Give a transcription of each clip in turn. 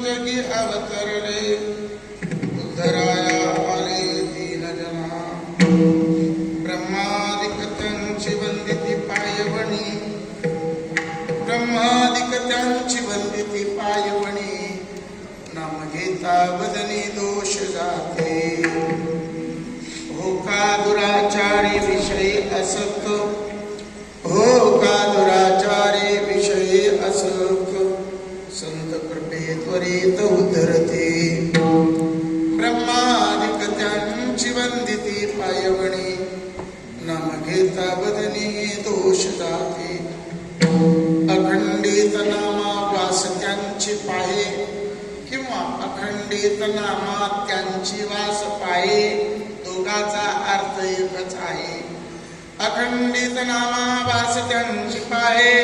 जगी अवतरले उद्धराया आले दीन जना ब्रह्मादिक त्यांची वंदिती पायवणी ब्रह्मादिक त्यांची वंदिती पायवणी नाम घेता वदनी दोष जाते हो का दुराचारी विषयी असत हो का दुराचारी विषयी असत संत कृपे त्वरित उद्धरते ब्रह्मादिक त्यांची वंदिती पायवणी नाम घेता वदनी दोष जाते अखंडित नामा वास त्यांची पाये किंवा अखंडित नामा त्यांची वास पाये दोघाचा अर्थ एकच आहे अखंडित नामा वास त्यांची पाये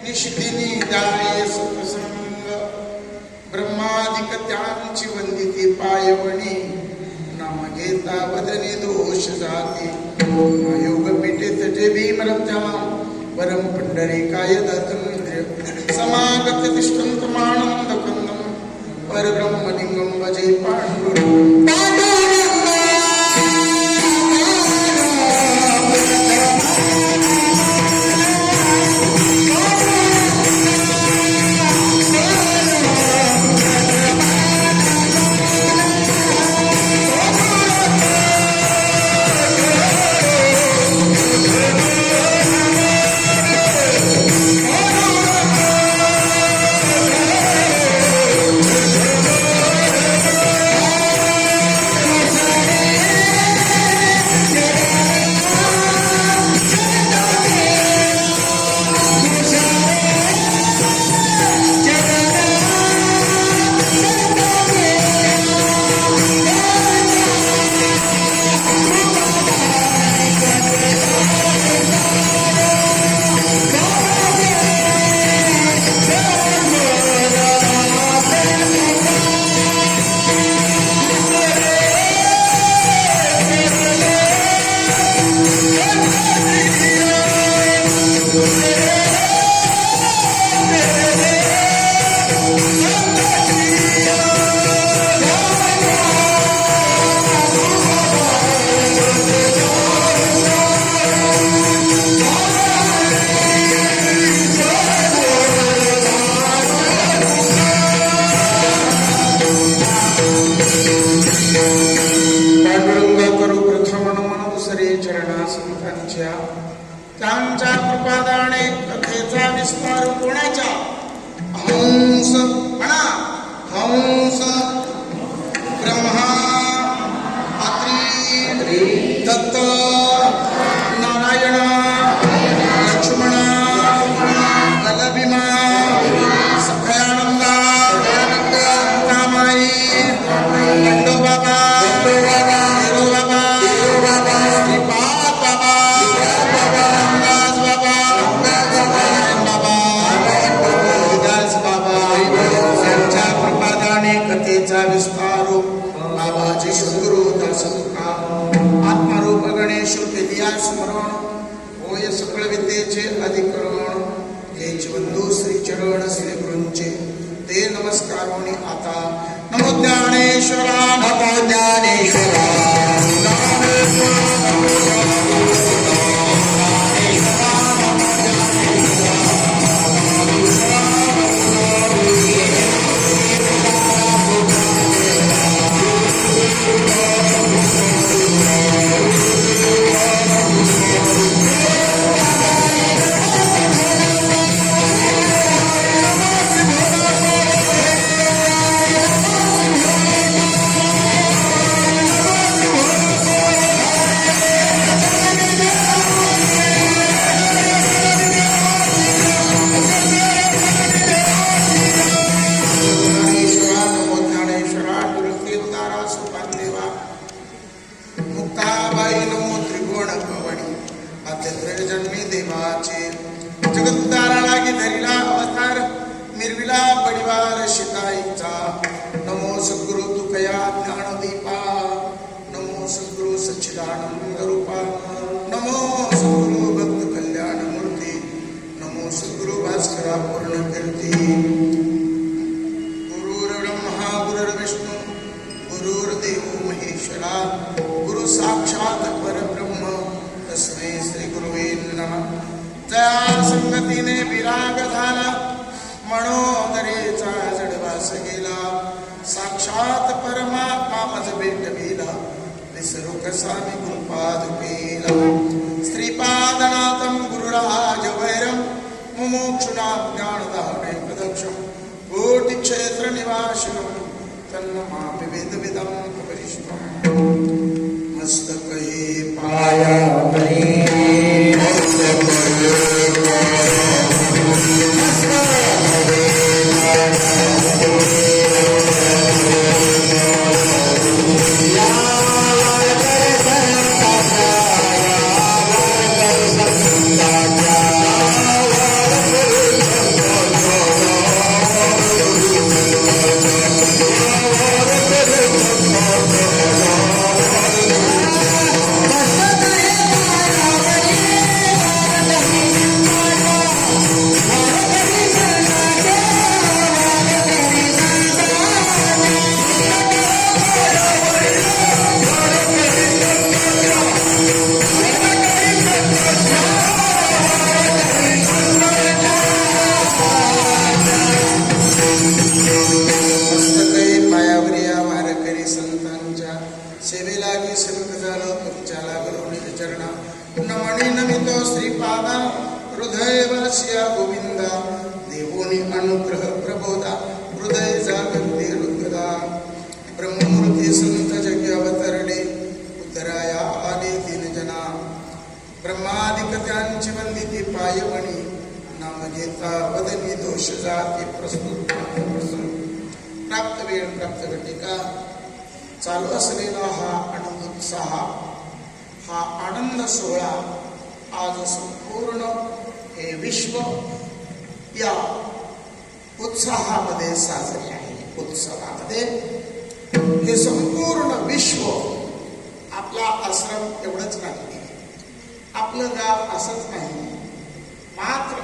निष्ठिनी जाय सत्संग ब्रह्मादिक त्यांची वंदिती पायवणी नाम घेता वदनी दोष जाती योग पीठित जे भीमरब्जमा परम पुंडरीकाय दत्तमिंद्र समागत तिष्ठन्तमानंद कंदम परब्रह्मलिंगम भजे पांडुरंगम् त्यांच्या कृपादाने कथेचा विस्तार कोणाच्या हंस म्हणा हंस ब्रह्मा अत्रि दत्त नारायण लक्ष्मण बलभीमा सखयानंदा रामाई खंडोबाबा विस्तारो बाबाजी सद्गुरु दासतुका आत्मारूप गणेश दिया स्मरण होय सकळ विद्येचे अधिकरण हेच बंधू श्री चरण श्री गुरूंचे ते नमस्कारोनी आता नमो ज्ञानेश्वरा नमो ज्ञानेश्वरा विसरुकसामि गुरुपादुकेन श्रीपादनाथं गुरुराजवैरं मुमुक्षुणां ज्ञानदाने प्रदक्षं कोटिक्षेत्रनिवासिनं तन्नमामि वेदविदं कपिश्वं मस्तके पायावरे गोविंदा देवोनी अनुग्रह प्रबोधा हृदय जागृती रुद्रदा ब्रह्ममूर्ती संत जग्यावतरणे उद्धराया आले तीन जना ब्रह्मादिकत्यांची वंदिती पायवणी नाम घेता वदनी दोष जाती प्रस्तुत प्राप्त वेळ प्राप्त घटिका चालू असलेला हा आनंदोत्साह हा आनंद सोहळा आज संपूर्ण हे विश्व या उत्साहामध्ये साजरे आहे. उत्सवामध्ये हे संपूर्ण विश्व आपला आश्रम एवढंच नाही, आपलं गाव असंच नाही, मात्र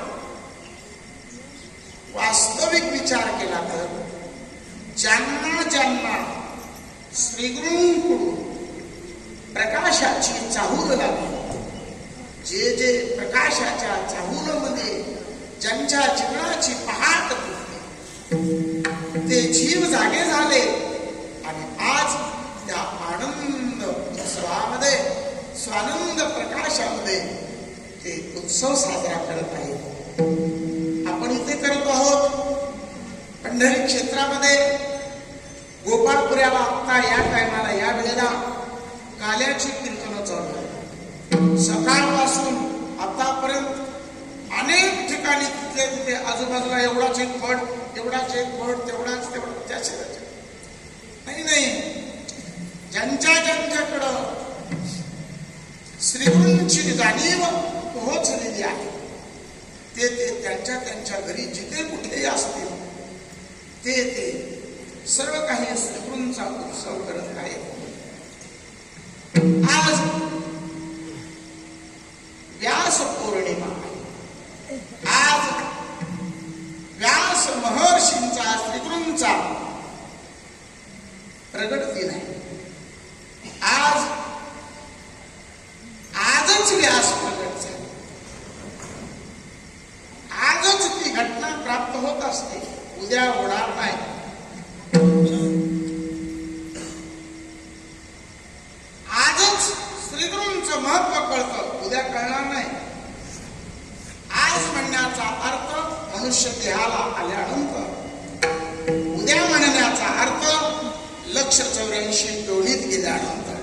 वास्तविक विचार केला तर ज्यांना ज्यांना श्रीगुरूंकडून प्रकाशाची चाहूल लागली, जे जे प्रकाशाच्या चाहुलामध्ये ज्यांच्या जीवनाची पहाट तुटली, ते जीव जागे झाले आणि आज त्या आनंद उत्सवामध्ये स्वानंद प्रकाशामध्ये ते उत्सव साजरा करत आहेत. आपण इथे करत आहोत पंढरी क्षेत्रामध्ये गोपाळपुऱ्याला आता या टायमाला या वेळेला काल्याची कीर्तनं चालू आहे. सकाळपासून आतापर्यंत अनेक ठिकाणी तिथे तिथे आजूबाजूला एवढाच एक फड, एवढाच एक फड, तेवढाच तेवढा त्याचे नाही, ज्यांच्याकडं श्रीगुरूंची जाणीव पोहोचलेली आहे ते त्यांच्या घरी जिथे कुठेही असतील ते सर्व काही श्रीगुरूंचा उत्सव करत आहेत. आज व्यास पौर्णिमा, आज व्यास महर्षींचा श्रीगुरूंचा प्रगट दिन आहे. आजच व्यास प्रगट झाले, आजच ती घटना प्राप्त होत असते, उद्या होणार नाही. आजच श्रीगुरूंचं महत्व कळतं, उद्या कळणार नाही. आज म्हणण्याचा अर्थ मनुष्य देहाला आल्यानंतर, उद्या म्हणण्याचा अर्थ 184 टोळीत गेल्यानंतर.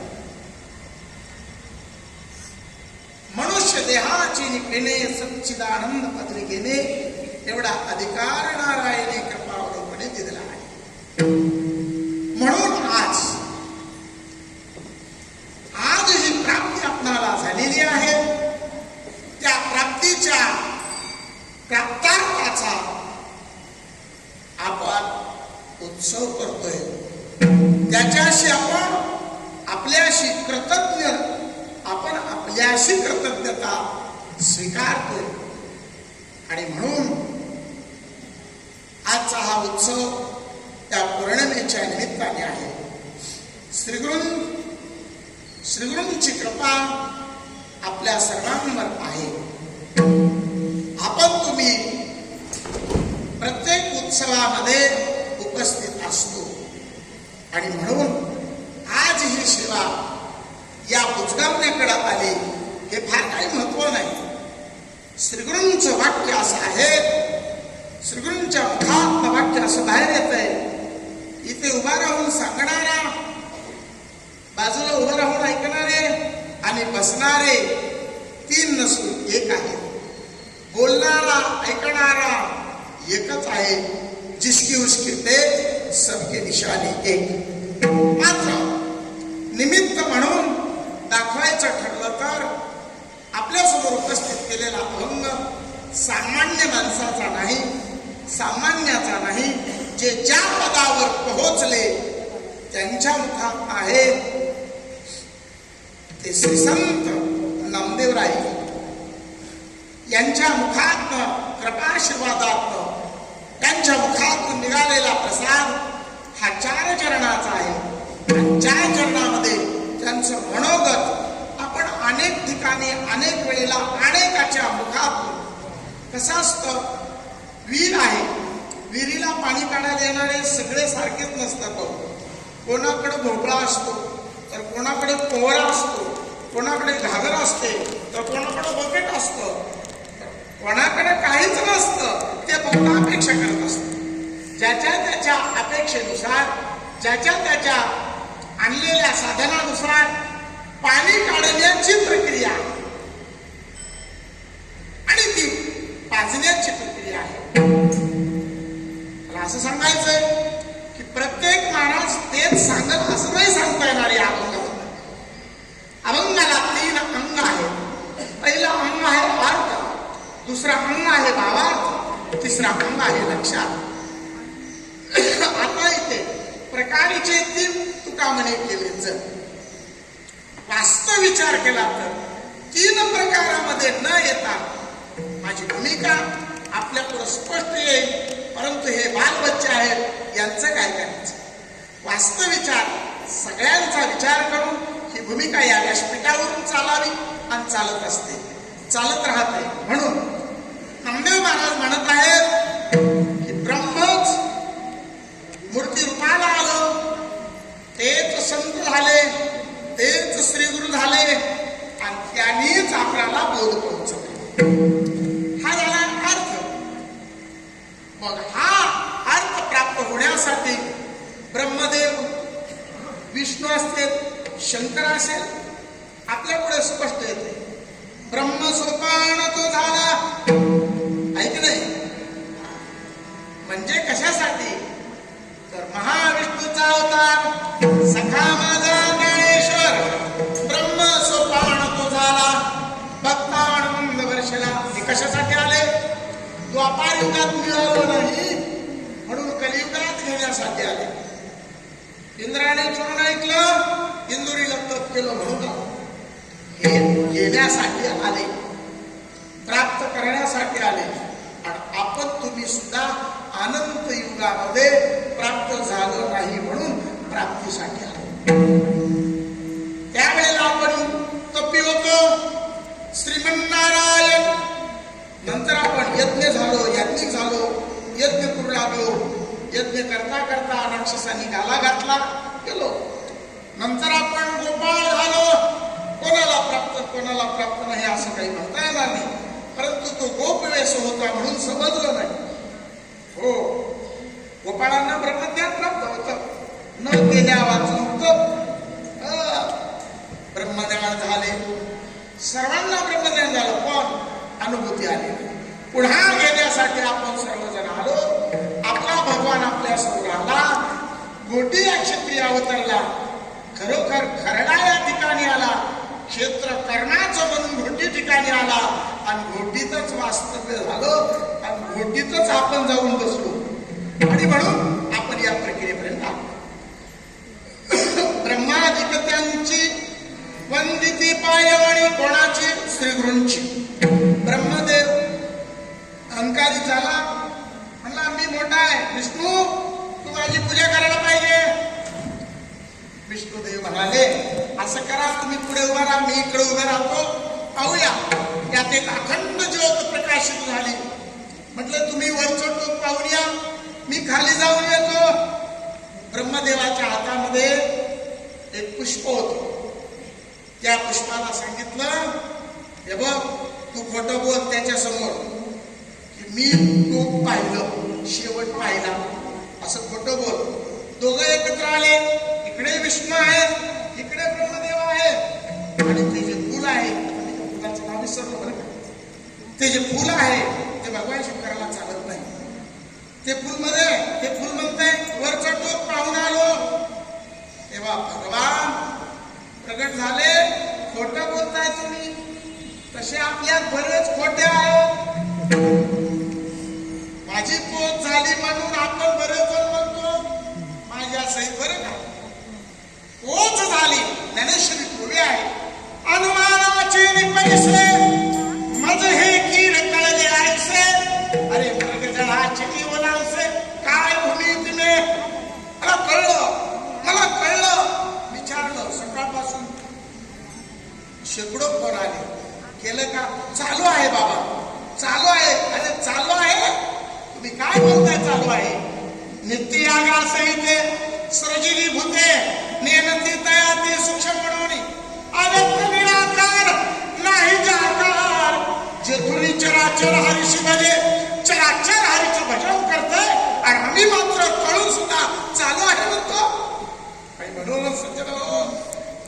मनुष्य देहाची निघणे सच्चिदानंद पदरी घेणे एवढा अधिकार नारायणी कृपावरूपणे दिलेला आहे. म्हणून आज ही प्राप्ती आपणाला झालेली आहे. त्या प्राप्तीच्या प्राप्तार्थाचा आपण उत्सव करतोय. त्याच्याशी आपण आपल्याशी कृतज्ञता स्वीकारतोय. आणि म्हणून आजचा हा उत्सव त्या पौर्णिमेच्या निमित्ताने आहे. श्रीगुरूंची कृपा आपल्या सर्वांवर आहे. आपण तुम्ही प्रत्येक उत्सवामध्ये उपस्थित असतो आणि म्हणून आज ही सेवा या बुजगावण्याकडे आले, हे फार काही महत्व नाही. श्रीगुरूंचं वाक्य असं आहे, श्रीगुरूंच्या मुखात वाक्य असं बाहेर येत आहे. इथे उभा राहून सांगणारा, बाजूला उभं राहून ऐकणारे आणि बसणारे तीन नसून एक आहे. बोलणारा ऐकणारा एकच आहे. जिसकी उसकी तेज सबके निशाने एक. मात्र निमित्त म्हणून दाखवायचं ठरलं तर आपल्यासमोर उपस्थित केलेला अभंग सामान्य माणसाचा नाही, सामान्याचा नाही. जे ज्या पदावर पोहोचले त्यांच्या मुखात आहे ते श्री संत नामदेवराय यांच्या मुखातनं, कृपाशीर्वादातनं, त्यांच्या मुखातून निघालेला प्रसाद हा 4 चरणाचा आहे. आणि 4 चरणामध्ये त्यांचं मनोगत आपण अनेक ठिकाणी, अनेक वेळेला, अनेकाच्या मुखातून कसं असतं. विहीर आहे, विहिरीला पाणी काढायला येणारे सगळे सारखेच नसतात. कोणाकडे भोपळा असतो तर कोणाकडे पोहरा असतो, कोणाकडे घागर असते तर कोणाकडे बकेट असतं, कोणाकडे काहीच नसतं. ते फक्त अपेक्षा करत असतं. ज्याच्या त्याच्या अपेक्षेनुसार, ज्याच्या त्याच्या आणलेल्या साधनानुसार पाणी काढण्याची प्रक्रिया आणि ती पाजण्याची प्रक्रिया आहे. मला असं सांगायचंय की प्रत्येक महाराज तेच सांगत असं नाही सांगता येणार. या अभंगाला 3 अंग आहेत. पहिलं अंग आहे अर्थ, दुसरा अंग आहे भावार्थ, तिसरा अंग आहे लक्षात. आता इथे प्रकारीचे 3 तुकामणे केले. जर वास्तव विचार केला तर 3 प्रकारामध्ये न येता माझी भूमिका आपल्या पुढे स्पष्ट येईल. परंतु हे बालबच्चे आहेत, यांचं काय करायचं. वास्तव विचार सगळ्यांचा विचार करून ही भूमिका या व्यासपीठावरून चालावी आणि चालत असते, चालत राहते. म्हणून नामदेव महाराज म्हणत आहेत की ब्रह्मच मूर्ती रूपाला आलं, तेच संत झाले, तेच श्री गुरु झाले आणि त्यांनीच आपल्याला बोध पोहोचवला. हा झाला अर्थ. मग हा अर्थ प्राप्त होण्यासाठी ब्रह्मदेव, विष्णू असतील, शंकर असेल, आपल्या पुढे स्पष्ट येते. ब्रह्म सोपान तो झाला, ऐक नाही म्हणजे कशासाठी तर महाविष्णूचा अवतार सखा माझा ज्ञानेश्वर ब्रह्म सोपान तो झाला, भक्तानंद वर्षला. हे कशासाठी आले. द्वापार युगात मिळालं नाही म्हणून कलियुगात घेण्यासाठी आले. इंद्राने चोरून ऐकलं, इंदुरीला तप केलं म्हणून हे घेण्यासाठी आले, प्राप्त करण्यासाठी आले. आणि आपण तुम्ही सुद्धा अनंत युगामध्ये प्राप्त झालो नाही म्हणून प्राप्तीसाठी आलो. त्यावेळेला आपण तपी होतो श्रीमन्नारायण. नंतर आपण यज्ञ झालो, याज्ञिक झालो, यज्ञ करू लागलो. यज्ञ करता करता राक्षसांनी गाला घातला, गेलो. नंतर आपण गोपाळ झालो. कोणाला प्राप्त नाही असं काही म्हणता येणार नाही. परंतु तो गोपवेश होता म्हणून समजलं नाही. हो, गोपाळांना ब्रह्मज्ञान प्राप्त होतं, न केल्या वाचून ब्रह्मज्ञान झाले. सर्वांना ब्रह्मज्ञान झालं, पण अनुभूती आली. पुन्हा घेण्यासाठी आपण सर्वजण आलो. आपला भगवान आपल्या समोर आला. गोटी या क्षेत्री अवतरला. खरोखर खरडा या ठिकाणी आला. क्षेत्र कर्णाचं म्हणून घोटी ठिकाणी आला आणि घोटीतच वास्तव्य झालं आणि घोटीतच आपण जाऊन बसलो. आणि म्हणून आपण या प्रक्रियेपर्यंत आलो. ब्रह्माधिपत्यांची वंदिती पायवणी कोणाची. श्रीगुरूंची. ब्रह्मदेव अहंकारी झाला, म्हणला मी मोठा आहे, विष्णू तू माझी पूजा करायला पाहिजे. विष्णुदेव म्हणाले असं करा, तुम्ही पुढे उभा राहा, मी इकडे उभा राहतो, पाहूया. त्यात एक अखंड ज्योत प्रकाशित झाली. म्हटलं तुम्ही वरचं टोक पाहून या, मी खाली जाऊन येतो. ब्रह्मदेवाच्या हातामध्ये एक पुष्प होतं. त्या पुष्पाला सांगितलं, हे बघ तू खोटं बोल त्याच्या समोर की मी टोक पाहिलं, शेवट पाहिला, असं खोटं बोल. दोघं एकत्र आले. इकडे विष्णू आहे, इकडे ब्रह्मदेव आहे. आणि ते जे फुल आहे, फुलाचं नाव विसरलो बरं का, ते जे फुल आहे ते भगवान शंकराला चालत नाही. ते फुल म्हणते वरचा टोक पाहून आलो. तेव्हा भगवान प्रगट झाले. खोटं बोलताय तुम्ही, तसे आपल्यात बरेच खोटे आहेत. माझी पोच झाली म्हणून आपण बरेच जण म्हणतो माझ्या सहित बरं का. पोच झाली ज्ञानेश्वरी पूर्वी आहे. अनुमानाचे पैसे मज हे कीर कळले आयसे. अरे मृग जळाचे ओलांसे काय भूमी तिने. मला कळलं. विचारलं सकाळपासून शेकडो फोन आले. केलं का? चालू आहे बाबा, चालू आहे. अरे चालू आहे, तुम्ही काय बोलताय चालू आहे. नित्यागा सहिते सृजिली भूते नियनती तयाती सूक्ष्म म्हणून अव्यक्त निराकार नाही जाकार. जे तुम्ही चराचर हरीशी भजे चराचर हरीचं भजन करतोय आणि आम्ही मात्र कळून सुद्धा चालू आहे म्हणतो. आणि म्हणून सज्जनो,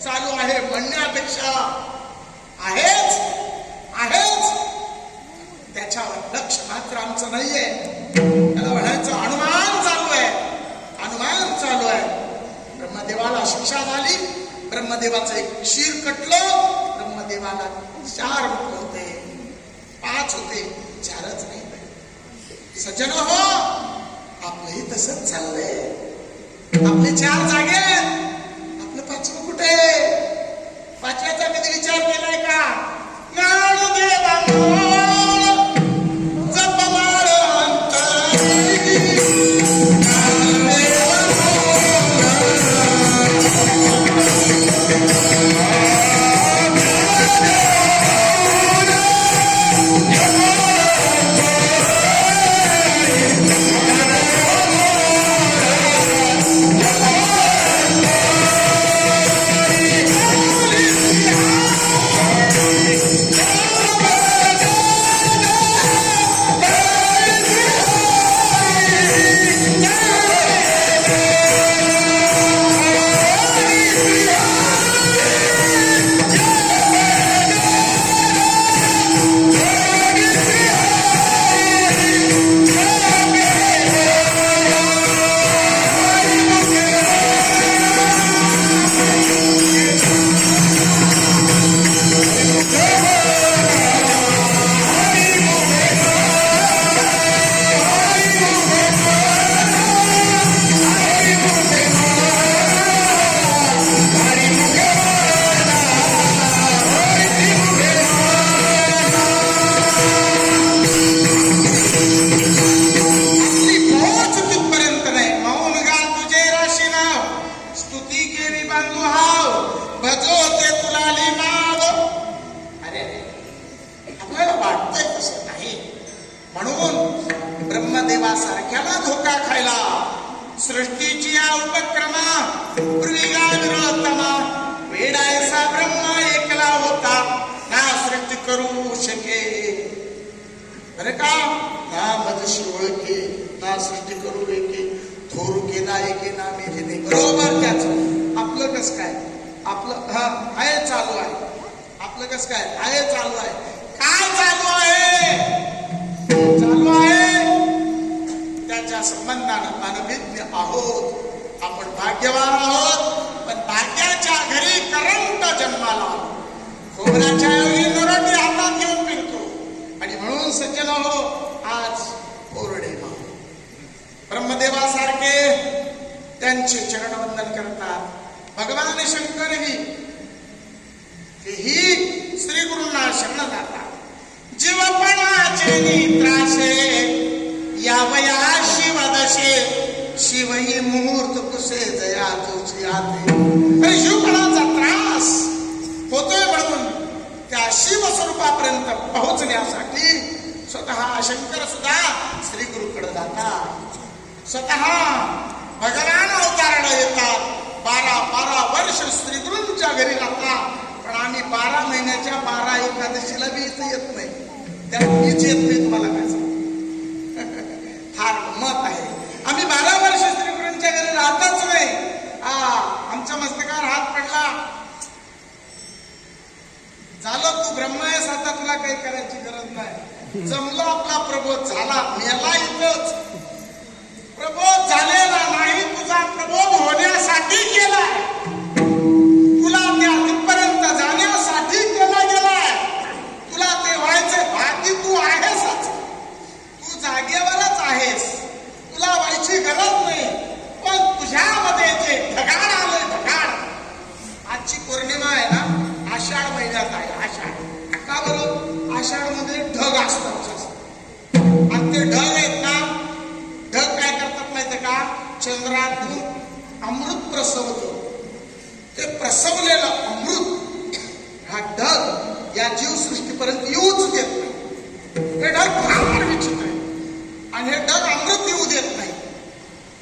चालू आहे म्हणण्यापेक्षा आहेच त्याच्यावर लक्ष मात्र आमचं नाहीये. त्याला म्हणायचं अनुमान चालू आहे. ब्रह्मदेवाला शिक्षा झाली. ब्रह्मदेवाचं एक शीर कटलं. ब्रह्मदेवाला 4 मुख होते, 5 होते, 4च नाही. सज्जन हो, आपलंही तसंच चाललंय. आपले 4 जागे, आपलं 5वं कुठे? 5व्याचा कधी विचार केलाय का? ज्ञान देवा ब्रह्मदेवासारख्याला धोका खायला सृष्टीची या उपक्रमा पूर्वीगा विरोधमा वेडायसा ब्रह्मा एकला होता ना सृष्टी करू शके. अरे का ना मजशी ओळखे ना सृष्टी करू एके थोरू केला एके ना मेघे. बरोबर त्याच आपलं कस काय? आपलं आहे चालू आहे. आपलं कस काय आहे चालू आहे. काय चालू आहे? चालू आहे त्याच्या संबंधानं अनभिज्ञ आहोत. आपण भाग्यवान आहोत, पण भाग्याच्या घरी करंट जन्माला खोबऱ्याच्या ऐवजी नरटी हातात घेऊन फिरतो. आणि म्हणून सज्जन हो, आज पौर्णिमा ब्रह्मदेवासारखे त्यांचे चरणवंदन करतात. भगवान शंकरही तेही श्री गुरूंना शरण जातात. जीवपणाचे नित्रासे यावया शिवदशे शिवही मुहूर्त कुसे जया तुझी आते. अरे जीवपणाचा त्रास होतोय म्हणून त्या शिव स्वरूपापर्यंत पोहोचण्यासाठी स्वतः शंकर सुद्धा श्री गुरुकडे जातात. स्वतः भगवान अवताराला येतात. 12 वर्ष श्री गुरूंच्या घरी राहतात. पण आम्ही 12 महिन्याच्या 12 एकादशीला बी इथे येत नाही, त्यात मीच येत नाही. तुम्हाला काय सांगू, फार मत आहे. आम्ही 12 वर्ष श्रीगुरूंच्या घरी राहतच नाही. आमच्या मस्तकावर हात पडला, झालं तू ब्रह्म आहेस, आता तुला काही करायची गरज नाही. जमलो आपला प्रबोध झाला, मेला इथंच. प्रबोध झालेला नाही, तुझा प्रबोध होण्यासाठी केलाय, तुला त्या तिथपर्यंत जाण्यासाठी केला गेलाय. तुला ते व्हायचंय, बाकी तू आहेसच, तू जागेवरच आहेस, तुला व्हायची गरज नाही. पण तुझ्यामध्ये जे ढगाळ आलंय, ढगाळ. आजची पौर्णिमा आहे ना, आषाढ महिन्यात आहे. आषाढ का बरं? आषाढ मध्ये ढग असतात जास्त, आणि ते ढग आहेत ना, ढग काय करतात माहितीये का? चंद्रातून अमृत प्रसवतो. ते प्रसवलेलं अमृत हा ढग या जीवसृष्टीपर्यंत येऊच देत नाही. हे ढग फार विचित्र आहे, आणि हे ढग अमृत येऊ देत नाही.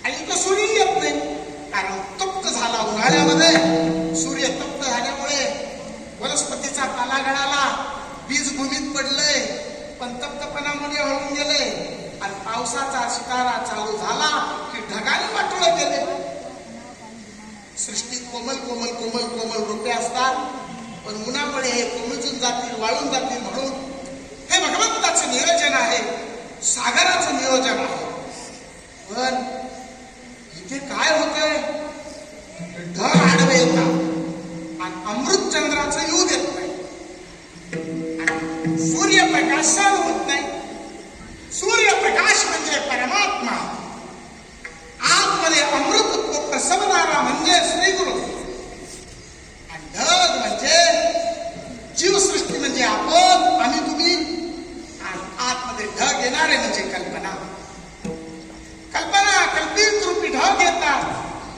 आणि इथं सूर्य येत नाही, कारण तप्त झाला उन्हाळ्यामध्ये. सूर्य तप्त झाल्यामुळे वनस्पतीचा पाला गळाला, बीज भूमीत पडलंय, पण तप्तपणामुळे हळून गेले. आणि पावसाचा शितारा चालू झाला की ढगाने वाटोळं केले. सृष्टीत कोमल कोमल कोमल कोमल रोपे असतात, पण उन्हामुळे हे कोमजून जातील, वाळून जातील. म्हणून हे भगवंताचं नियोजन आहे, सागराचं नियोजन आहे. पण इथे काय होतंय? ढग आडवे येतात आणि अमृत चंद्राचं येऊ देत नाही, सूर्यप्रकाश सहन होत नाही. सूर्यप्रकाश म्हणजे परमात्मा, आतमध्ये अमृतत्व प्रसवणारा म्हणजे श्रीगुरु. आणि ढग म्हणजे जीवसृष्टी, म्हणजे आपण, आम्ही, तुम्ही. आणि आतमध्ये ढग येणारे म्हणजे कल्पना. कल्पना, कल्पित रूपी ढग येतात.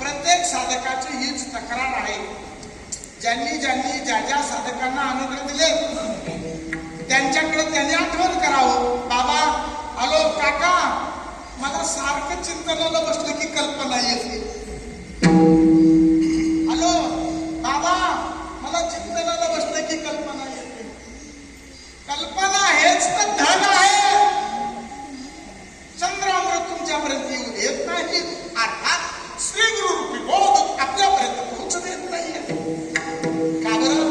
प्रत्येक साधकाची हीच तक्रार आहे. ज्यांनी ज्यांनी ज्या ज्या साधकांना अनुग्रह दिले त्यांच्याकडे त्यांनी आठवण करावं. बाबा हॅलो काका, मला सारखं चिंतनाला बसलं की कल्पना येते. हॅलो बाबा, मला चिंतनाला बसलं की कल्पना येते. कल्पना हेच तर ढग आहे. चंद्रामृत तुमच्यापर्यंत येऊ देत नाही, अर्थात श्रीगुरु रूपी बोध आपल्यापर्यंत पोहोचू देत नाहीये. का बरं?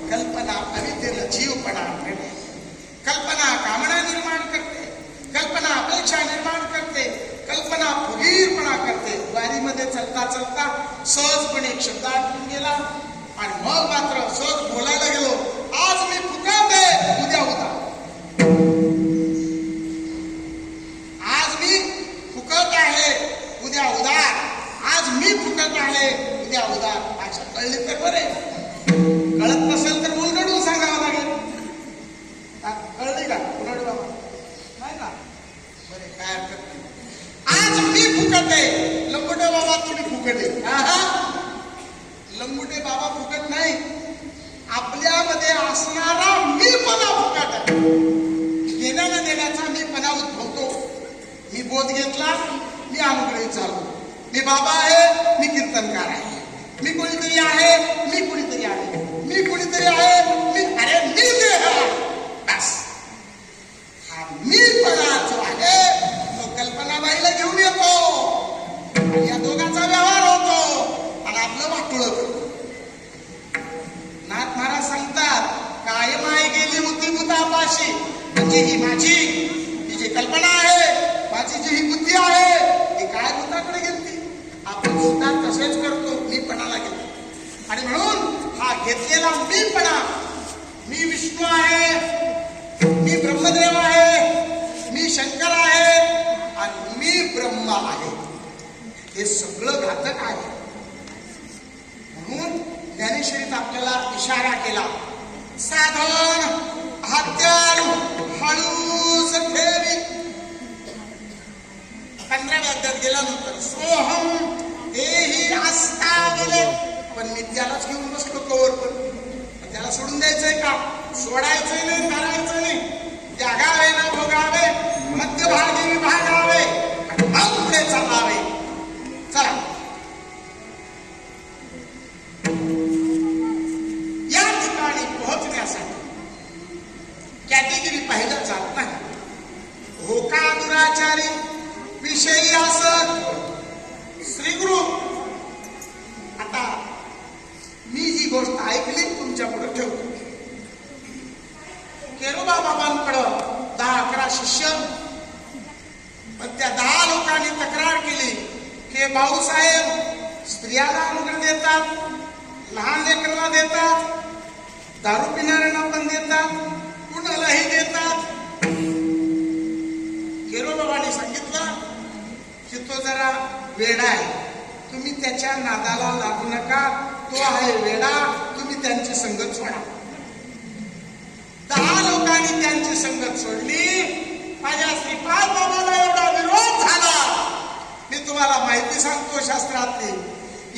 कल्पना अविद्येला जीवपणा करते, कल्पना कामना निर्माण करते, कल्पना अपेक्षा निर्माण करते, कल्पना फुगीरपणा करते. वारीमध्ये चलता चलता सहजपणे एक शब्द आठवून गेला, आणि मग मात्र सहज बोलायला गेलो. आज मी फुकट आहे, उद्या होता. आज मी फुकट आहे, उद्या उदार. आज मी फुकट आहे, उद्या उदार. भाषा कळली तर बरे, कळत नसेल तर उलगडून सांगावं लागेल. कळली का? उलगड बाबा नाही का? बरे, काय हरकत नाही. आज मी फुकट आहे, लंगोटे बाबा तुम्ही फुकट आहे. लंगोटे बाबा फुकट नाही, आपल्यामध्ये असणारा मीपणा फुकट आहे. घेण्याला देण्याचा मीपणा उद्भवतो. मी बोध घेतला, मी अनुग्रही चालू. मी बाबा आहे, मी कीर्तनकार आहे. मी कोणीतरी आहे, मी कोणीतरी आहे. मी कोणीतरी आहे, मी, अरे मी देह. बस हा मीपणा जो आहे तो कल्पनाबाईला घेऊन येतो, आणि या दोघांचा व्यवहार होतो, आणि आपलं वाटोळं करतो. नाथ महाराज सांगतात, कायम आहे गेली होती भूतापाशी. म्हणजे ही माझी, ही जी कल्पना आहे, माझी जी ही बुद्धी आहे, ती काय भूताकडे गेली. आपण सुद्धा तसेच करतो, मीपणाला घेतो. आणि म्हणून हा घेतलेला मीपणा, मी विष्णू आहे, मी ब्रह्मदेव आहे, मी शंकर आहे, आणि मी ब्रह्म आहे, हे सगळं घातक आहे. म्हणून ज्ञानेश्वरीत आपल्याला इशारा केला, साधन हत्यार हळूच ठेवी. 15व्या अध्यायात गेल्यानंतर सोहम हेही आस्था गेले, पण मी त्यालाच घेऊन बसलो कवर. पण त्याला सोडून द्यायचंय का? सोडायचंय नाही, करायचं नाही. त्यागावे ना भोगावे, मध्यभागी विभागावे, आणि मग पुढे चालावे. चला, या ठिकाणी हे भाऊसाहेब स्त्रियाला अनुग्रह देतात, लहान लेकरांना देतात, दारू पिणाऱ्यांना पण देतात, कुणालाही देतात. केरोबाबांनी सांगितलं की तो जरा वेडा आहे, तुम्ही त्याच्या नादाला लागू नका, तो आहे वेडा, तुम्ही त्यांची संगत सोडा. 10 लोकांनी त्यांची संगत सोडली. माझ्या श्रीपाद बाबाला एवढा विरोध झाला. मी तुम्हाला माहिती सांगतो शास्त्रातली,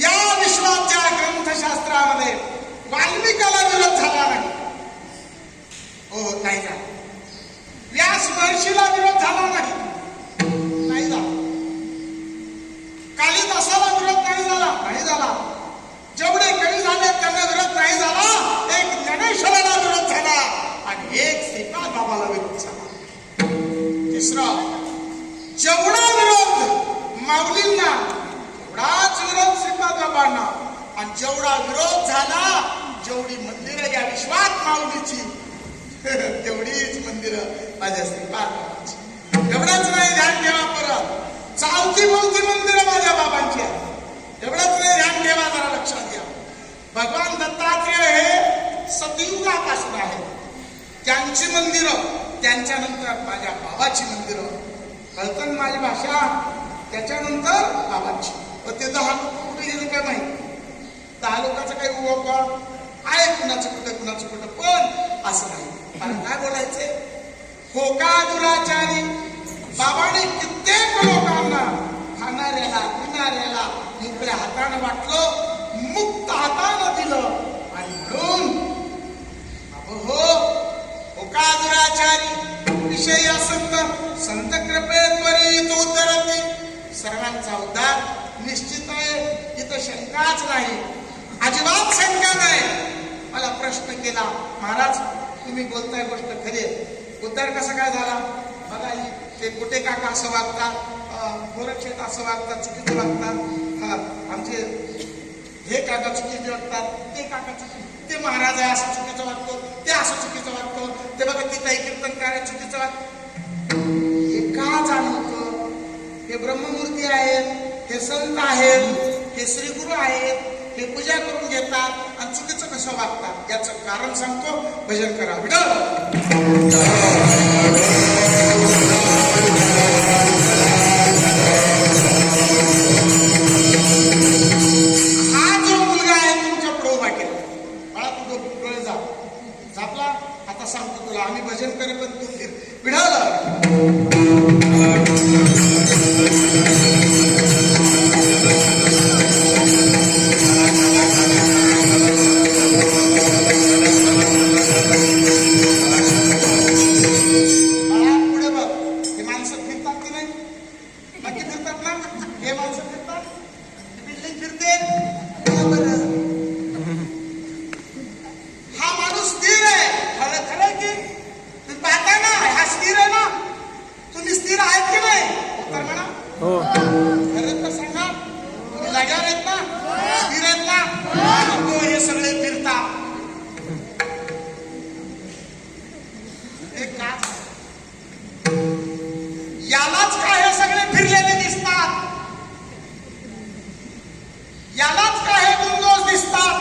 या विश्वाच्या ग्रंथशास्त्रामध्ये वाल्मिकाला विरोध झाला नाही. हो, नाही झाला. व्यास महर्षीला विरोध झाला नाही झाला. कालिदासाला विरोध नाही झाला. जेवढे कवी झाले त्यांना विरोध नाही झाला. एक ज्ञानेश्वराला विरोध झाला आणि एक श्रीपाद बाबाला विरोध झाला. तिसरं, जेवढा विरोध माऊलींना तेवढाच विरोध श्रीपाद बाबांना. आणि जेवढा विरोध झाला, जेवढी मंदिरं या विश्वात माऊलीची तेवढीच मंदिरं माझ्या श्रीपाद बाबांची. एवढंच नाही, ध्यान ठेवा. परत चालती बोलती मंदिरं माझ्या बाबांची आहेत. एवढंच नाही, ध्यान ठेवा, जरा लक्षात घ्या. भगवान दत्तात्रेय हे सतयुगापासून आहे. त्यांची मंदिरं, त्यांच्यानंतर माझ्या बाबाची मंदिरं. कळतं माझी भाषा? त्याच्यानंतर बाबांची. ते 10 लोक कुठे गेले काय माहिती. 10 लोकांचं काही उभं आहे, कुणाचं कुठं पण असं नाही. कारण काय बोलायचे, होका दुराचारी बाबाने कित्येक लोकांना खाणाऱ्याला पिणाऱ्याला मोकळ्या हाताने वाटलं, मुक्त हाताने दिलं. आणि म्हणून हो, होका दुराचारी विषय असंत संत कृपेद्वारे तो उद्धरते. सर्वांचा उद्धार निश्चित आहे, इथं शंकाच नाही, अजिबात शंका नाही. मला प्रश्न केला, महाराज तुम्ही बोलताय गोष्ट खरी आहे, उद्धार कसा काय झाला? बघा, ते कुठे काका असं वागतात, गोरक्षेत असं वागतात, चुकीचं वागतात, आमचे हे काका चुकीचे वागतात, ते काका चुकी, ते महाराज आहे असं चुकीचं वागतो, ते असं चुकीचं वागतो, ते बघा तिथं कीर्तन कार्य चुकीचं वागतं. हे का जाणवतं? हे ब्रह्ममूर्ती आहेत, हे संत आहेत, हे श्रीगुरु आहेत, हे पूजा करून घेतात आणि चुकीचं कसं वागतात, याचं कारण सांगतो. भजन करा विठ्ठल. हा जो मुलगा आहे तुमच्या पुढे उभा केला, बाळा तू डोळे झापला, आता सांगतो तुला, आम्ही भजन करे पण तू फिर विठ्ठल. यालाच काय हे सगळे फिरलेले दिसतात, यालाच काय हे गुंगोज दिसतात.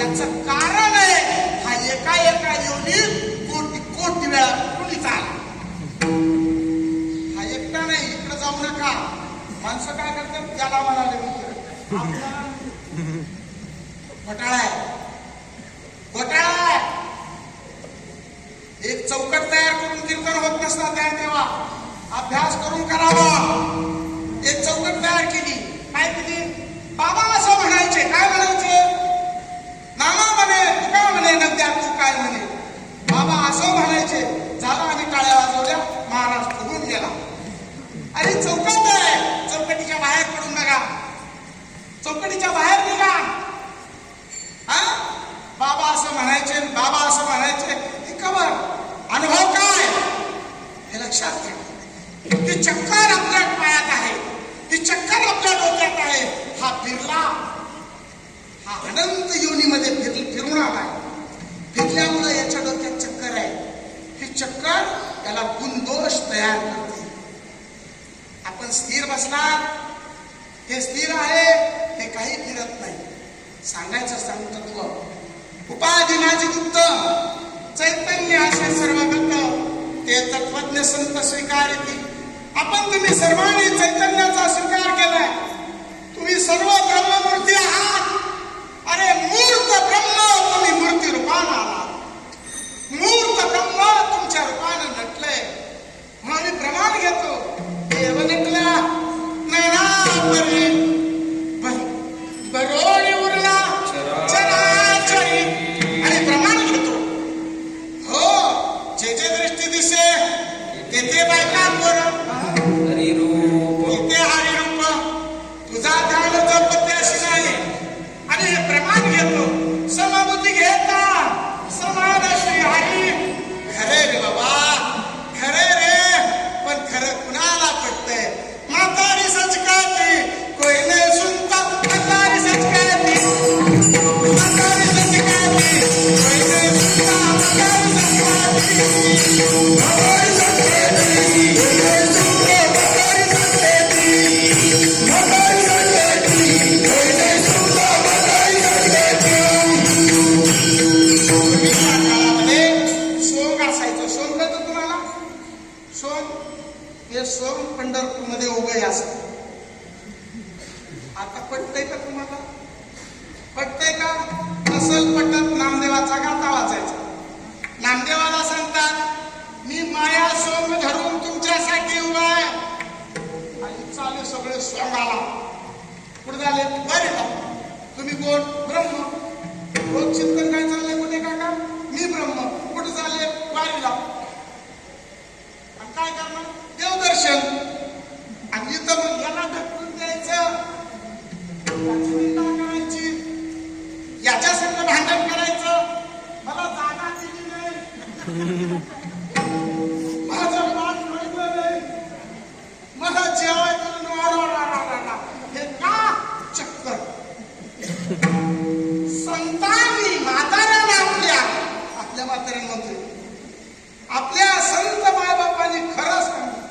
याचं कारण आहे, हा एका योनीत कोटी कोटी वेळा कुणीच आला. हा एकटा नाही, इकडे जाऊ नका. माणसं काय करतात, त्याला म्हणाले घोटाळा आहे, घोटाळा आहे. एक चौकट तयार करून कीर्तन होत नसतात, ध्यान ठेवा. अभ्यास करून करावा. एक चौकट तयार केली, काय केली? बाबा असं म्हणायचे, काय म्हणायचे? नाना म्हणे, तू काय म्हणे, नद्या तू काय म्हणे. बाबा असं म्हणायचे. झालं, आम्ही टाळ्या वाजवल्या, महाराज फुगून गेला. अरे चौकट आहे, चौकटीच्या बाहेर पडून बघा, चौकटीच्या बाहेर निघा. हा, बाबा असं म्हणायचे, बाबा असं म्हणायचे, ती खबर अनुभव काय हे लक्षात घ्या. ती चक्कर आपल्या पायात आहे, ती चक्कर आपल्या डोक्यात आहे. हा फिरला, हा अनंत योनीमध्ये फिरून आलाय. फिरल्यामुळे याच्या डोक्यात चक्कर आहे. ही चक्कर त्याला गुणदोष तयार करते. आपण स्थिर बसणार, हे स्थिर आहे, हे काही फिरत नाही. सांगायचं तत्व उपाधी माझी गुप्त चैतन्य असे सर्वगत ते तत्वज्ञ संत स्वीकार की आपण तुम्ही सर्वांनी चैतन्याचा स्वीकार केलाय. तुम्ही सर्व ब्रह्ममूर्ती आहात. अरे मूर्त ब्रह्म तुम्ही मूर्ती रूपानं आलात. मूर्त ब्रह्म तुमच्या रूपानं नटलंय म्हणून मी प्रमाण घेतो. देव नटला नैनापरी बरोडी उरला चराचरी आणि प्रमाण घेतो. हो जे जे दृष्टी दिसे तेथे बायका पोरं तेथे हरिरूप तुझा ध्यान जपत्याशी नाही आणि हे प्रमाण घेतो. समबुद्धी घेता समान श्री हरी. खरे रे बाबा खरे रे, पण खरं कुणाला पटतंय? म्हातारी सच कहती कोई नहीं सुनता. म्हातारी सच कहती म्हातारी सच कहती कोई नहीं सुनता. म्हातारी सच कहती म्हातारी सच कहती कोई नहीं सुनता. म्हातारी सच कहती म्हातारी सच कहती कोई नहीं सुनता. म्हातारी सच कहती. पूर्वीच्या काळामध्ये सोंग असायचं. सोंग कळतं तुम्हाला? सोंग हे सोंग पंढरपूरमध्ये उभे असत. आता पटतंय का तुम्हाला? पटतंय का? असल पटत नामदेवाचा गाथा वाचायचा. नामदेवाला सांगतात मी माया सोंग धरून तुमच्यासाठी उभा आहे. आणि चालू सगळे सोंगाला कुठे झाले? बरे तुम्ही कोण? ब्रह्म. रोज चिंतन काय चाललंय कुठे काका? मी ब्रह्म. कुठे झाले? वारीला. काय करणार? देवदर्शन. आणि इथं मग याला ढकलून द्यायचं, करायची, याच्या संग भांडण करायचं. मला जागा दिली नाही, माझं मान ठेवलं नाही, मला जेवाय करून हे का चक्कर? संतांनी म्हाताऱ्यांना आपल्या म्हाताऱ्यांमध्ये आपल्या संत मायबापांनी खरं सांगितलं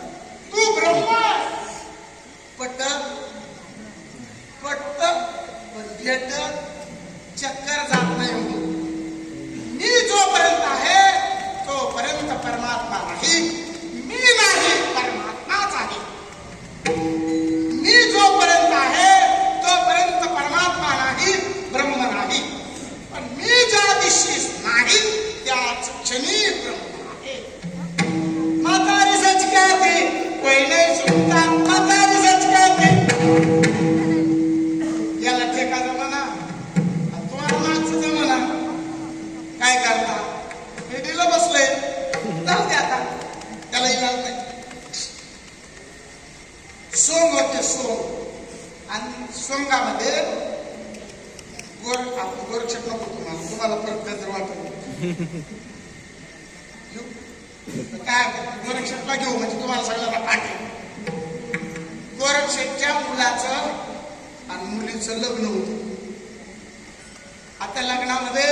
तू ब्रह्म पटत भेटत चक्कर जात नाही. मी जोपर्यंत आहे तोपर्यंत परमात्मा नाही. मी नाही परमात्माच आहे. मी जोपर्यंत आहे तोपर्यंत परमात्मा नाही, ब्रह्म नाही. पण मी ज्या दिवशी नाही त्याच क्षणी ब्रह्म. म्हातारी सच कहती कोई नहीं सुनता. म्हातारी सच कहती. याला ठेका जमाना, तुम्हाला मागचं जमाना. काय करता? हे दिलं बसलंय, जाऊ दे आता, त्याला इलाज नाही. सोंग होते सोंग. आणि सोंगामध्ये गोरक्षक नको तुम्हाला परत जर वाटत काय गोरक्षकला घेऊ म्हणजे तुम्हाला सगळ्यांना पाठी. गोरक्षकच्या मुलाचं आणि मुलीचं लग्न होतं. आता लग्नामध्ये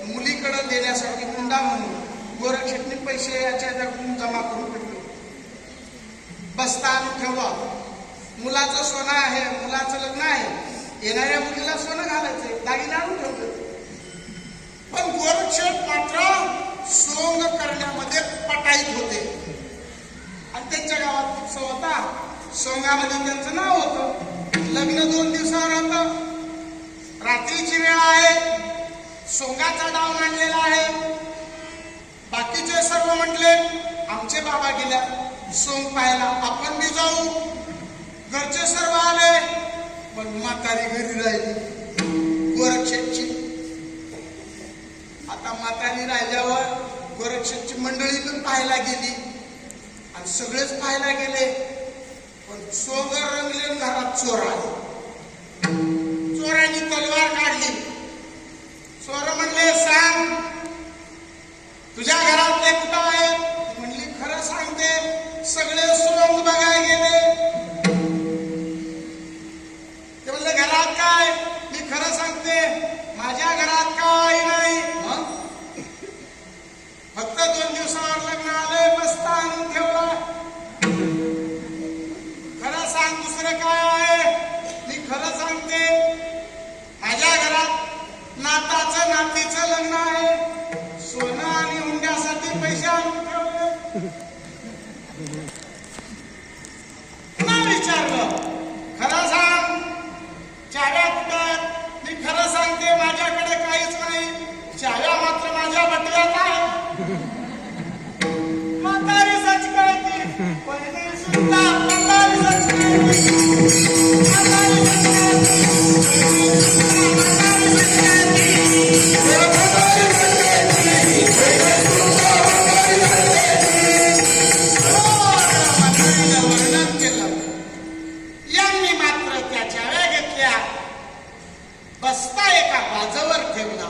मुलीकडे देण्यासाठी मुंडा म्हणून गोरक्षकने पैसे याच्या जमा करून ठेवले. बस्ता आणून ठेवा. मुलाचं सोनं आहे, मुलाचं लग्न आहे, येणाऱ्या मुलीला सोनं घालायचंय, दागिने आणून ठेवले. पण गोरक्षक मात्र सोंग करण्यामध्ये पटाईत होते. आणि त्यांच्या गावात उत्सव होता. सोंगामध्ये त्यांचं नाव होतं. लग्न 2 दिवसावर होतं. रात्रीची वेळ आहे. सोंगाचा डाव मांडलेला आहे. बाकीचे सर्व म्हटले आमचे बाबा गेल्या सोंग पाहायला, आपण बी जाऊ. घरचे सर्व आले पण म्हातारी घरी राहिली गोरक्षकची. आता म्हातारी राहिल्यावर गोरक्षकची मंडळी पण पाहायला गेली आणि सगळेच पाहायला गेले. पण सोंग रंगले, घरात चोर आले. चोरांनी तलवार काढली. चोर म्हणले सांग तुझ्या घरातले कुठं आहे? म्हणली खरं सांगते, सगळे सोंग बघायला गेले. ते म्हणले घरात काय? मी खरं सांगते माझ्या घरात काय नाही. फक्त 2 दिवसावर लग्न आले, बस्ता आणून ठेवला. खरं सांग दुसरं काय आहे? नातीचं लग्न आहे, सोनं आणि हुंड्यासाठी पैसे आणून ठेवले. पुन्हा विचारलं, खरं सांग चाव्या कुठे आहेत? मी खरं सांगते माझ्याकडे काहीच नाही, चाव्या मात्र माझ्या बटव्यात आहे. म्हातारी सच कळती, पहिली सुद्धा म्हातारी सच कळती, म्हातारी सच वर्णन केलं. यांनी मात्र त्या चाव्या घेतल्या, बस्ता एका बाजूवर ठेवला,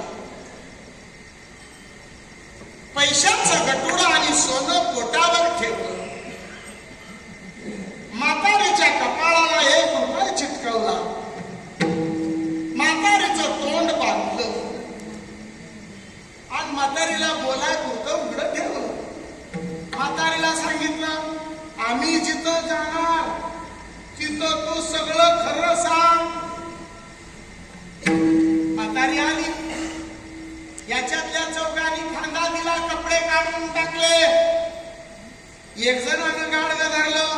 पैशाचं गटुडं आणि सोनं पोटावर ठेवलं, म्हातारीच्या कपाळाला 1 रुपया चिटकवला, म्हातारीचं तोंड बांधलं आणि म्हातारीला बोलाय पुरतं उघडं ठेवलं. म्हातारीला सांगितलं, आम्ही जिथं जाणार तिथं तू सगळं खरं सांग. म्हातारी आली, याच्यातल्या चौघांनी खांदा दिला, कपडे काढून टाकले. एक जणानं गाडगं धरलं,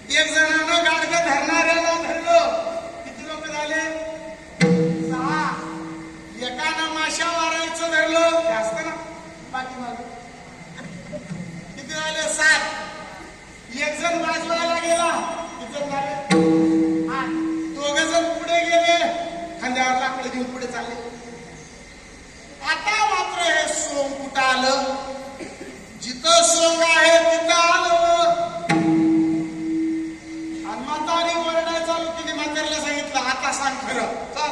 एक जणानं गाडगं धरणाऱ्याला धरलं. किती लोक झाले? 6. एकानं माशा मारायचं धरलं, जास्त ना, बाकी माग किती झाले? 7. एक जण वाजवायला गेला, किती जण झाले? 8. 2 जण पुढे गेले, खांद्यावर लाकडं घेऊन पुढे चालले. आता मात्र हे सोंग कुठं आलं? जिथं सोंग आहे तिथं आलं. आणि म्हातारी ओरडायला चालू केली. म्हातारीला सांगितलं, आता सांग खरं, चल.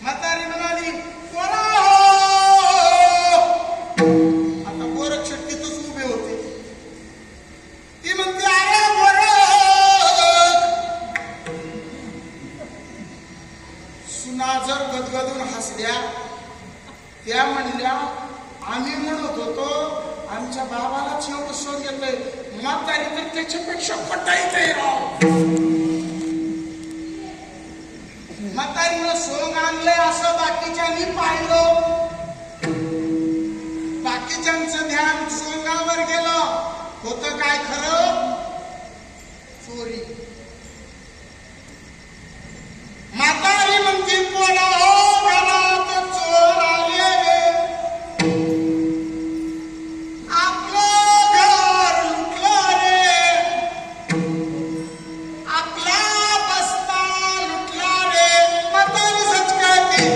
म्हातारी म्हणाली, कोणा हो? आता गोरख शेट्टी तिथंच उभे होते. ती म्हणते, अरे गोरख. सुना जर गदगदून हसल्या, त्या म्हणल्या, आम्ही म्हणत होतो आमच्या बाबालाच एवढं सोंग येतंय, म्हातारी तर त्याच्यापेक्षा पटायचंय राव. म्हातारीनं सोंग आणलंय असं बाकीच्यांनी पाहिलं. बाकीच्यांचं ध्यान सोंगावर गेलं. होतं काय खरं? चोरी. म्हातारी म्हणती, कोणा हो घरात चोर आले, आपलं घर लुटलं रे, आपला बस्ता लुटला रे. म्हातारी सच कळते,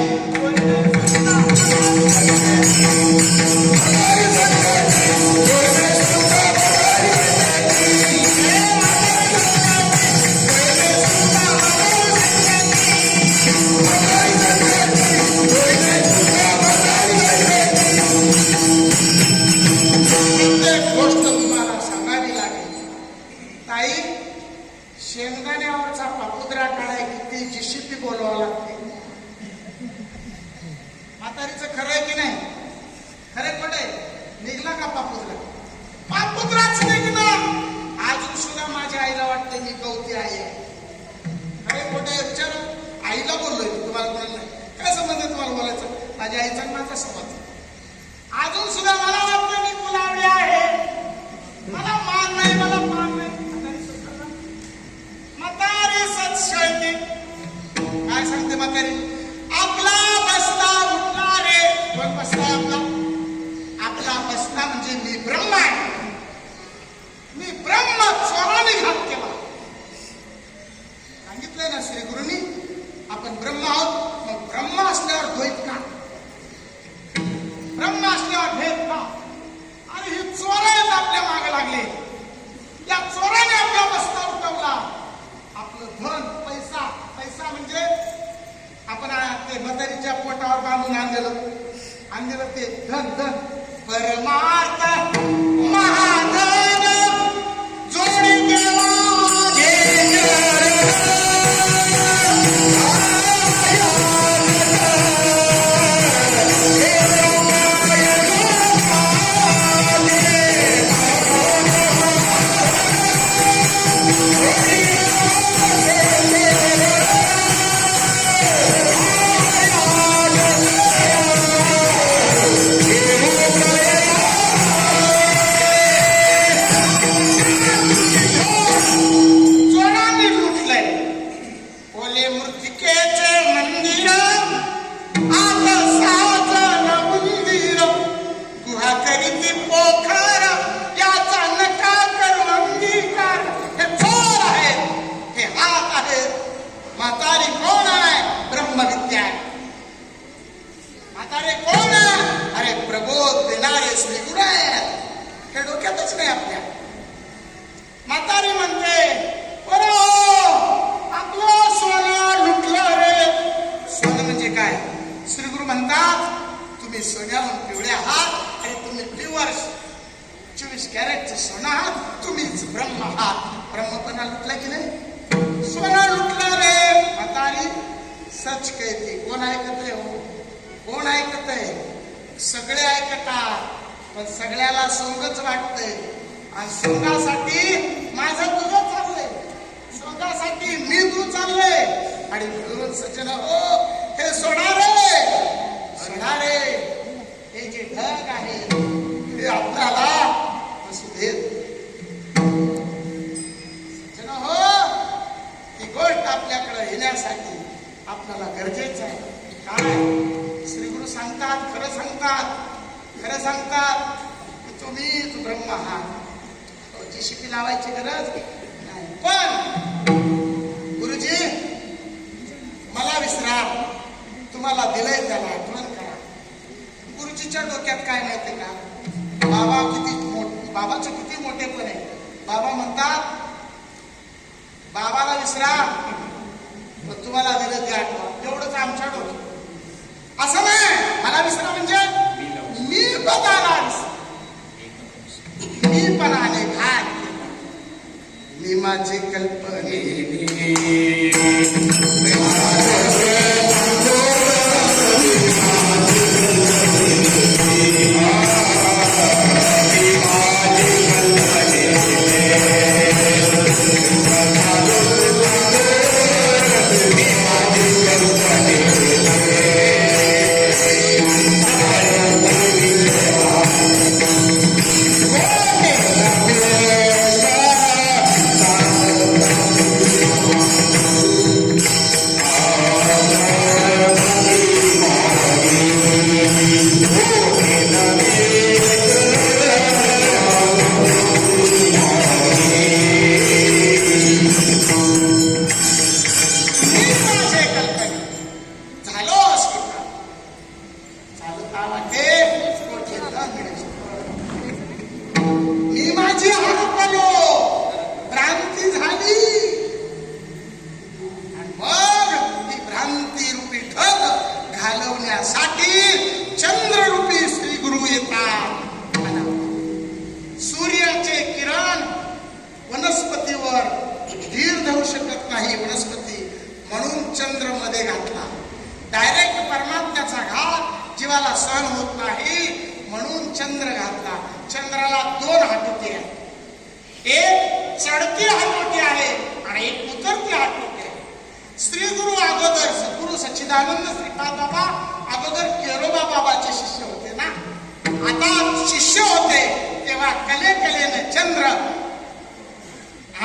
शेंगदाण्यावरचा पापुद्रा काढाय किती जीसीपी बोलवावं लागते. म्हातारीचं खरं आहे की नाही? खरे खोटे? निघला का पापुद्रा? पापुद्राच निघला. अजून सुद्धा माझ्या आईला वाटते मी गवती आई आहे. खरे खोटे विचार. आईला बोललोय, तुम्हाला बोललं नाही. काय संबंध आहे तुम्हाला बोलायचं? माझ्या आईचा माझा संबंध. अजून सुद्धा मला वाटतं मी गुलाबी आहे. मला मान नाही, मला मान नाही. म्हातारी सच कळते. काय सांगते म्हातारी? आपला बस्ता उठला रे. कोण बस्ता आपला? आपला बस्ता म्हणजे मी ब्रह्म आहे. मी ब्रह्म चोराने घात केला. सांगितलंय ना श्री गुरुनी, आपण ब्रह्म आहोत. मग ब्रह्म असल्यावर द्वैत का? ब्रह्म असल्यावर भेद का? आणि ही चोरानेच आपल्या मागे लागले. या चोराने आपला बस्ता उठवला. आपलं धन, पैसा, पैसा म्हणजे आपण ते म्हातारीच्या पोटावर बांधून आणलेलं ते धन. परमार्थ महाधन जोडी देवा म्हातारी कोण आहे? ब्रह्मविद्या आहे. म्हातारे कोण आहे? अरे प्रबोध देणारे श्री गुरु आहेत. हे डोक्यातच नाही आपल्या. म्हातारी म्हणते, बरो आपलं सोनं लुटलं रे. सोनं म्हणजे काय? श्री गुरु म्हणतात, तुम्ही सोन्याहून पिवळे आहात आणि तुम्ही प्युअर 24 कॅरेटचं सोनं आहात. तुम्हीच ब्रह्म आहात. ब्रह्मपणा लुटला की नाही? सोनं लुटलं रे. म्हातारी सच कहते. कोण ऐकत हो? कोण ऐकत आहे? सगळे ऐकतात, पण सगळ्याला सोंगच वाटतंय. आणि सोंगासाठी माझं तुझं चाललंय, सोंगासाठी मी तू चाललंय. आणि म्हणून सज्जन हो, हे सोडा रे, सोडा रे. हे जे ढग आहे हे आपल्याला असू देत. सज्जन हो, ही गोष्ट आपल्याकडे येण्यासाठी आपल्याला गरजेचं आहे. काय श्री गुरु सांगतात? खरं सांगतात, खरं सांगतात. तुम्हीच ब्रह्म आहात. जीसीपी लावायची गरज नाही. पण गुरुजी मला विसरा, तुम्हाला दिलंय त्याला आठवण करा. गुरुजीच्या डोक्यात काय माहितीये का? बाबाचं किती मोठेपण आहे. बाबा म्हणतात, बाबाला विसरा पण तुम्हाला दिलं ते आठवण. एवढंच आमच्या डोक्यात. असं नाही, मला विसरा म्हणजे मी बघायला विसरा. मी पणाने घात केला. मी माझी कल्पने सहन होत नाही म्हणून चंद्र घातला. चंद्राला 2 हातोटी आहेत. एक चढती हातोटी आहे आणि एक उतरती हातोटी आहे. श्री गुरु अगोदर सद्गुरु सच्चिदानंद श्रीपाद बाबा अगोदर केरोबा बाबाचे शिष्य होते ना. आता शिष्य होते तेव्हा कले कलेने चंद्र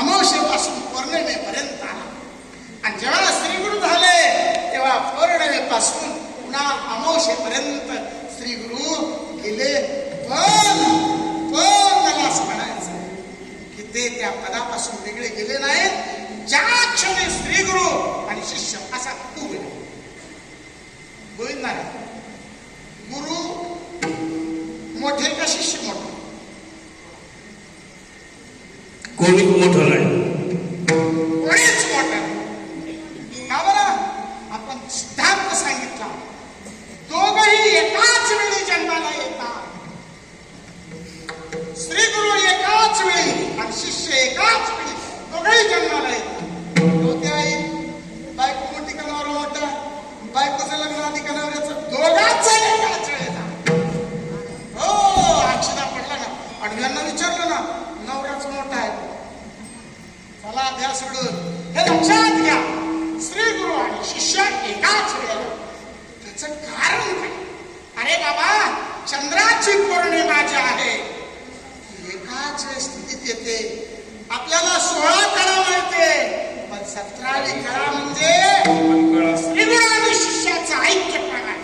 अमावस्येपासून पौर्णिमेपर्यंत आला. आणि जेव्हा श्री गुरु झाले तेव्हा पौर्णिमेपासून पुन्हा अमावस्येपर्यंत श्री गुरु गेले. पण मला असं म्हणायचं की ते त्या पदापासून वेगळे गेले नाहीत. ज्या क्षणी श्री गुरु आणि शिष्य असा उभे गोविंदा गुरु मोठे का शिष्य मोठे? कोणीच मोठं नाही, कोणीच मोठं का बरं? आपण सिद्धांत सांगितला, दोघही एकाच वेळी जन्माला येतात. श्री गुरु एकाच वेळी आणि शिष्य एकाच वेळी दोघही जन्माला येतात. होते आई बायको मोठी का नवरा मोठा, बायकोचं लग्न आधी का नवऱ्याचं, दोघांचं एकाच वेळेला. हो अक्षदा पडला ना आणि यांना विचारलं ना नवऱ्याचं मोठा आहे, चला द्या सोडून. हे लक्षात घ्या, श्री गुरु आणि शिष्य एकाच वेळेला. त्याचं कारण काय? अरे बाबा, चंद्राची पौर्णिमा जी आहे एकाच स्थितीत येते. आपल्याला 16 कळा मिळते, पण 17वी कळा म्हणजे श्री गुरु आणि शिष्याचं ऐक्यपणा आहे.